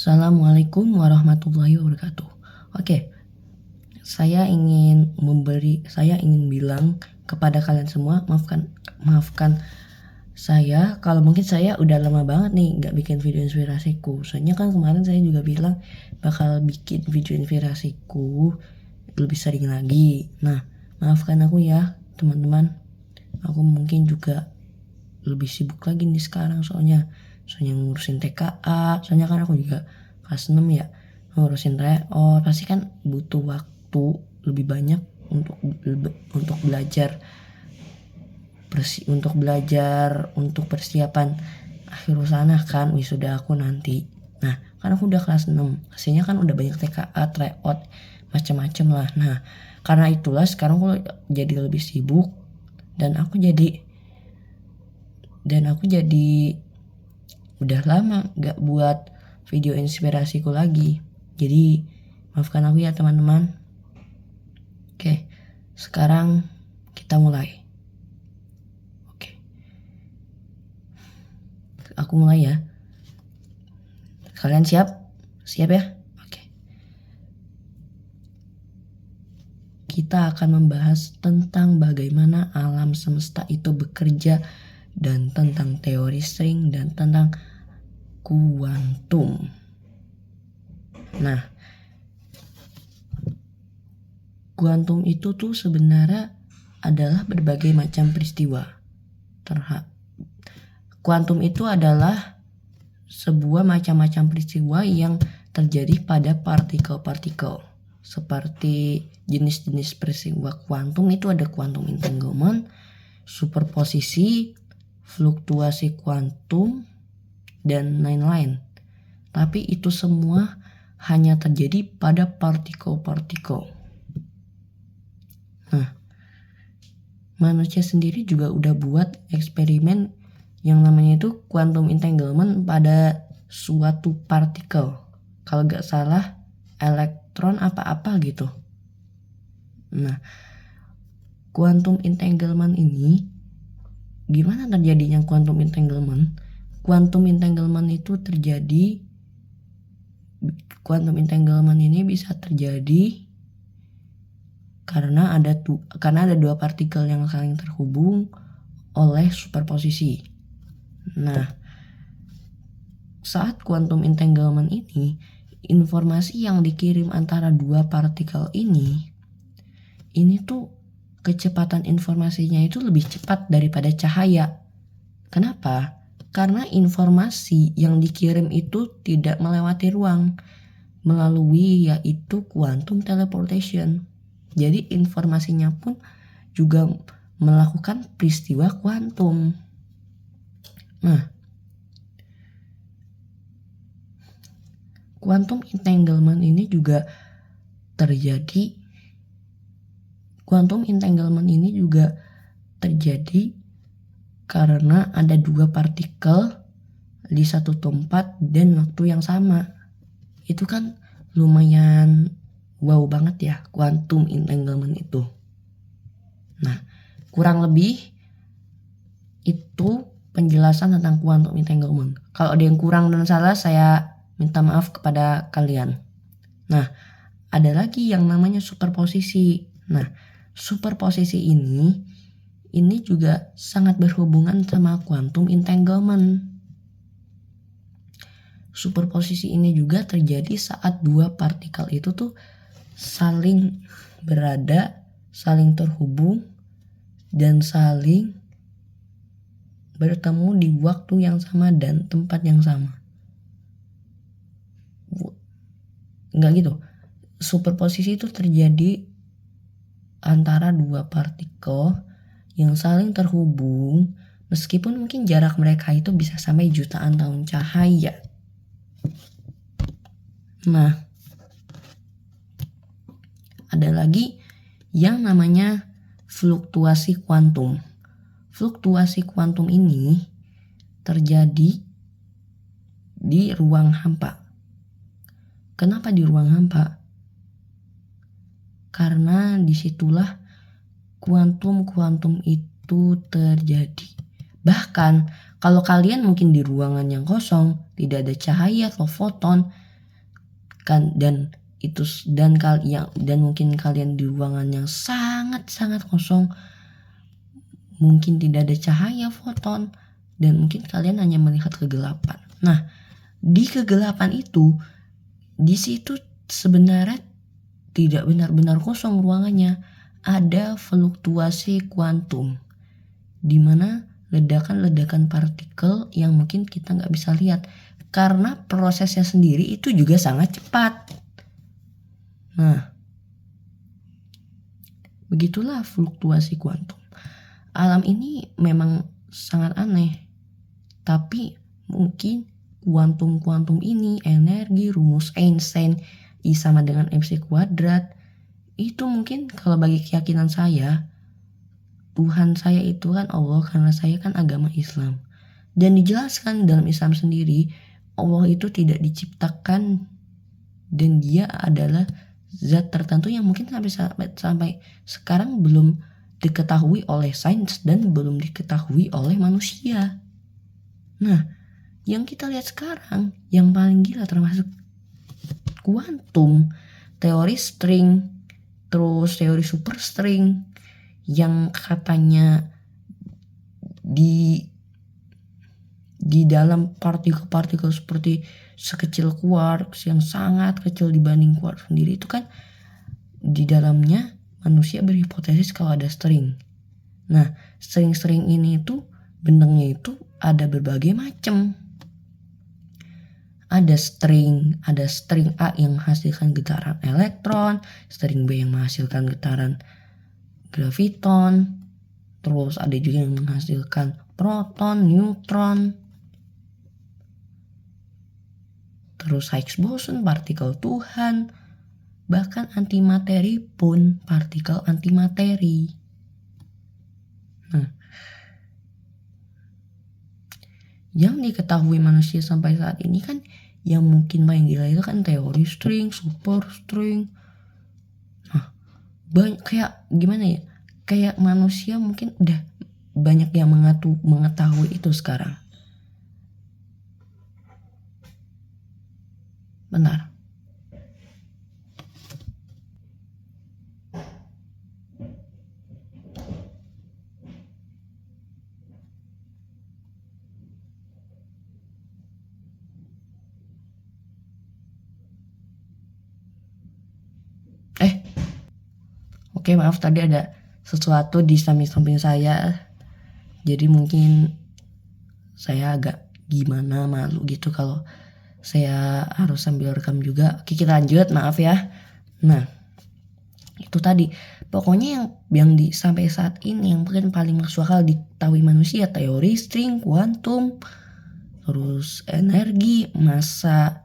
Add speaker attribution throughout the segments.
Speaker 1: Assalamualaikum warahmatullahi wabarakatuh. Oke, saya ingin bilang kepada kalian semua, maafkan saya kalau mungkin saya udah lama banget nih nggak bikin video inspirasiku. Soalnya kan kemarin saya juga bilang bakal bikin video inspirasiku lebih sering lagi. Nah, maafkan aku ya teman-teman. Aku mungkin juga lebih sibuk lagi nih sekarang soalnya ngurusin TKA. Soalnya kan aku juga kelas 6 ya, ngurusin reor pasti kan butuh waktu lebih banyak untuk belajar untuk persiapan akhir usaha kan wisuda aku nanti. Nah, kan aku udah kelas 6, pastinya kan udah banyak TKA, tryout, macam-macam lah. Nah, karena itulah sekarang aku jadi lebih sibuk dan aku jadi udah lama gak buat video inspirasiku lagi. Jadi maafkan aku ya teman-teman. Oke, sekarang kita mulai. Oke, aku mulai ya. Kalian siap? Siap ya? Oke. Kita akan membahas tentang bagaimana alam semesta itu bekerja dan tentang teori string dan tentang kuantum. Nah, kuantum itu tuh sebenarnya adalah berbagai macam peristiwa. Kuantum itu adalah sebuah macam-macam peristiwa yang terjadi pada partikel-partikel. Seperti jenis-jenis peristiwa kuantum itu ada quantum entanglement, superposisi, fluktuasi kuantum, dan lain-lain. Tapi itu semua hanya terjadi pada partikel-partikel. Nah, manusia sendiri juga udah buat eksperimen yang namanya itu quantum entanglement pada suatu partikel. Kalau gak salah elektron apa-apa gitu. Nah, quantum entanglement ini gimana terjadinya quantum entanglement? Quantum entanglement ini bisa terjadi karena ada dua partikel yang saling terhubung oleh superposisi. Nah, saat quantum entanglement ini, informasi yang dikirim antara dua partikel ini tuh kecepatan informasinya itu lebih cepat daripada cahaya. Kenapa? Karena informasi yang dikirim itu tidak melewati ruang, melalui yaitu quantum teleportation. Jadi informasinya pun juga melakukan peristiwa kuantum. Nah, quantum entanglement ini juga terjadi karena ada dua partikel di satu tempat dan waktu yang sama. Itu kan lumayan wow banget ya quantum entanglement itu. Nah, kurang lebih itu penjelasan tentang quantum entanglement. Kalau ada yang kurang dan salah, saya minta maaf kepada kalian. Nah, ada lagi yang namanya superposisi. Nah, superposisi ini juga sangat berhubungan sama quantum entanglement. Superposisi ini juga terjadi saat dua partikel itu tuh saling berada, saling terhubung, dan saling bertemu di waktu yang sama dan tempat yang sama. Enggak gitu. Superposisi itu terjadi antara dua partikel yang saling terhubung meskipun mungkin jarak mereka itu bisa sampai jutaan tahun cahaya. Nah, ada lagi yang namanya fluktuasi kuantum. Fluktuasi kuantum ini terjadi di ruang hampa. Kenapa di ruang hampa? Karena disitulah kuantum itu terjadi. Bahkan kalau kalian mungkin di ruangan yang kosong, tidak ada cahaya atau foton, Dan mungkin kalian di ruangan yang sangat-sangat kosong, mungkin tidak ada cahaya foton, dan mungkin kalian hanya melihat kegelapan. Nah, di kegelapan itu, di situ sebenarnya tidak benar-benar kosong ruangannya. Ada fluktuasi kuantum, di mana ledakan-ledakan partikel yang mungkin kita nggak bisa lihat karena prosesnya sendiri itu juga sangat cepat. Nah, begitulah fluktuasi kuantum. Alam ini memang sangat aneh, tapi mungkin kuantum ini, energi, rumus Einstein, I sama dengan MC kuadrat, itu mungkin kalau bagi keyakinan saya, Tuhan saya itu kan Allah, karena saya kan agama Islam. Dan dijelaskan dalam Islam sendiri, Allah itu tidak diciptakan dan dia adalah zat tertentu yang mungkin sampai sekarang belum diketahui oleh sains dan belum diketahui oleh manusia. Nah, yang kita lihat sekarang yang paling gila termasuk kuantum, teori string, terus teori superstring yang katanya di dalam partikel-partikel seperti sekecil quarks yang sangat kecil dibanding quarks sendiri, itu kan di dalamnya manusia berhipotesis kalau ada string. Nah, string-string ini itu bentuknya itu ada berbagai macam. Ada string A yang menghasilkan getaran elektron, string B yang menghasilkan getaran graviton, terus ada juga yang menghasilkan proton, neutron, terus Higgs boson, partikel Tuhan, bahkan antimateri pun partikel antimateri. Nah, yang diketahui manusia sampai saat ini kan yang mungkin paling gila itu kan teori string, superstring. Nah, kayak gimana ya? Kayak manusia mungkin udah banyak yang mengetahui itu sekarang. Benar. Oke, maaf tadi ada sesuatu di samping saya. Jadi mungkin saya agak gimana, malu gitu kalau saya harus sambil rekam juga. Oke, kita lanjut, maaf ya. Nah, itu tadi. Pokoknya yang sampai saat ini yang mungkin paling masuk akal diketahui manusia, teori string, kuantum, terus energi, masa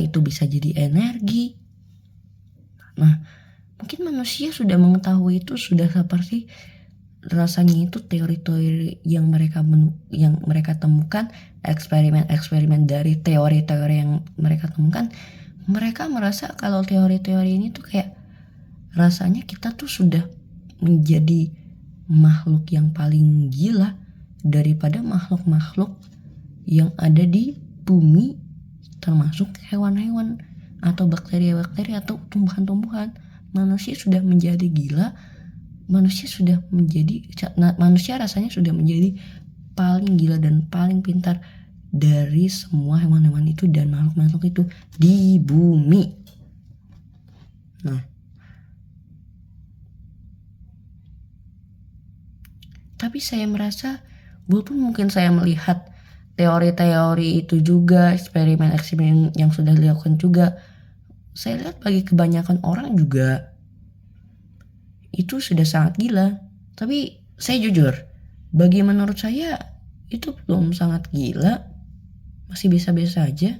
Speaker 1: itu bisa jadi energi. Nah, mungkin manusia sudah mengetahui itu sudah seperti rasanya itu teori-teori yang mereka temukan, eksperimen dari teori-teori yang mereka temukan. Mereka merasa kalau teori-teori ini tuh kayak rasanya kita tuh sudah menjadi makhluk yang paling gila daripada makhluk-makhluk yang ada di bumi, termasuk hewan-hewan atau bakteri-bakteri atau tumbuhan-tumbuhan. Manusia sudah menjadi gila, manusia rasanya sudah menjadi paling gila dan paling pintar dari semua hewan-hewan itu dan makhluk-makhluk itu di bumi. Nah, tapi saya merasa walaupun mungkin saya melihat teori-teori itu juga, eksperimen-eksperimen yang sudah dilakukan juga, saya lihat bagi kebanyakan orang juga itu sudah sangat gila. Tapi saya jujur, bagi menurut saya itu belum sangat gila, masih biasa-biasa aja.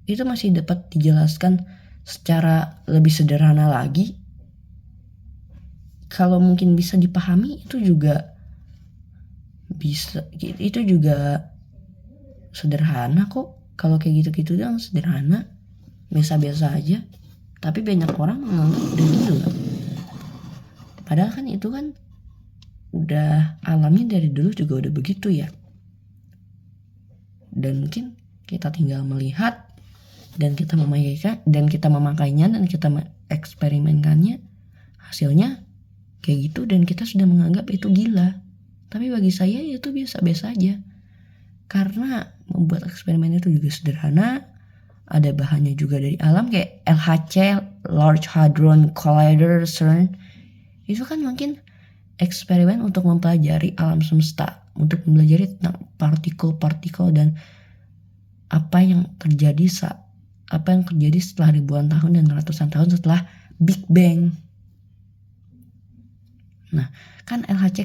Speaker 1: Itu masih dapat dijelaskan secara lebih sederhana lagi. Kalau mungkin bisa dipahami itu juga bisa, itu juga sederhana kok. Kalau kayak gitu-gitu doang sederhana, biasa-biasa aja. Tapi banyak orang menganggap udah gila. Padahal kan itu kan udah alamnya dari dulu juga udah begitu ya. Dan mungkin kita tinggal melihat dan kita memakainya dan kita mengeksperimenkannya, hasilnya kayak gitu dan kita sudah menganggap itu gila. Tapi bagi saya itu biasa-biasa aja. Karena membuat eksperimen itu juga sederhana, ada bahannya juga dari alam kayak LHC, Large Hadron Collider CERN. Itu kan mungkin eksperimen untuk mempelajari alam semesta, untuk mempelajari tentang partikel-partikel dan apa yang terjadi setelah ribuan tahun dan ratusan tahun setelah Big Bang. Nah, kan LHC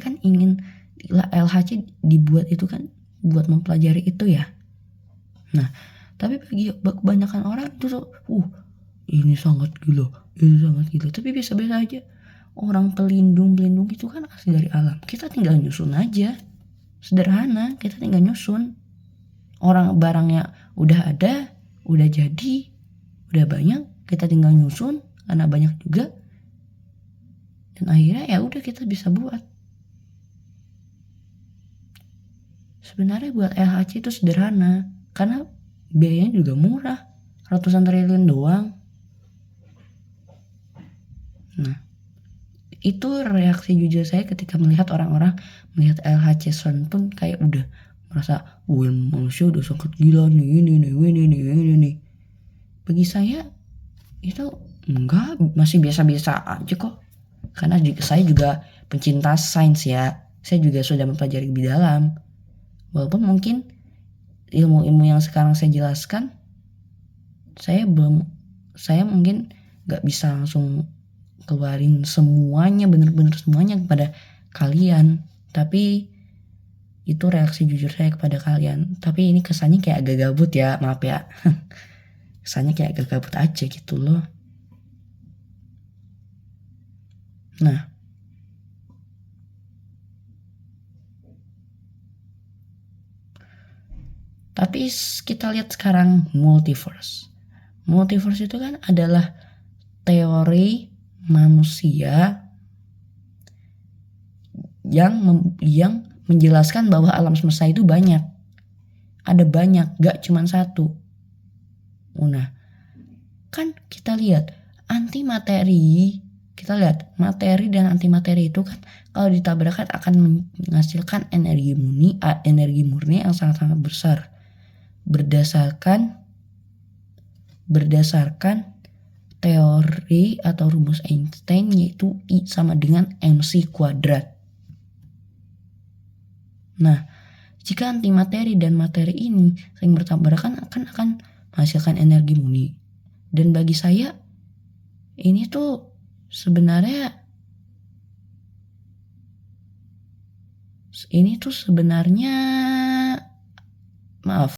Speaker 1: dibuat itu kan buat mempelajari itu ya. Nah, tapi bagi kebanyakan orang itu tuh, ini sangat gila. Tapi biasa-biasa aja. Orang pelindung itu kan asli dari alam. Kita tinggal nyusun aja. Sederhana, kita tinggal nyusun. Orang barangnya udah ada, udah jadi, udah banyak, kita tinggal nyusun karena banyak juga. Dan akhirnya ya udah kita bisa buat. Sebenarnya buat LHC itu sederhana karena biayanya juga murah, ratusan triliun doang. Nah, itu reaksi jujur saya ketika melihat orang-orang melihat LHC CERN pun kayak udah merasa, manusia udah sangat gila nih, ini. Bagi saya itu enggak, masih biasa-biasa aja kok. Karena saya juga pencinta sains ya. Saya juga sudah mempelajari lebih dalam. Walaupun mungkin ilmu-ilmu yang sekarang saya jelaskan, saya mungkin gak bisa langsung keluarin semuanya, bener-bener semuanya kepada kalian. Tapi itu reaksi jujur saya kepada kalian. Tapi ini kesannya kayak agak gabut ya, maaf ya. Kesannya kayak agak gabut aja gitu loh. Nah, tapi kita lihat sekarang multiverse. Multiverse itu kan adalah teori manusia yang menjelaskan bahwa alam semesta itu banyak. Ada banyak, gak cuma satu. Nah, kan kita lihat materi dan antimateri itu kan kalau ditabrakkan akan menghasilkan energi murni yang sangat-sangat besar. Berdasarkan teori atau rumus Einstein, yaitu I sama dengan mc². Nah, jika antimateri dan materi ini saling bertabrakan akan menghasilkan energi murni. Dan bagi saya ini tuh sebenarnya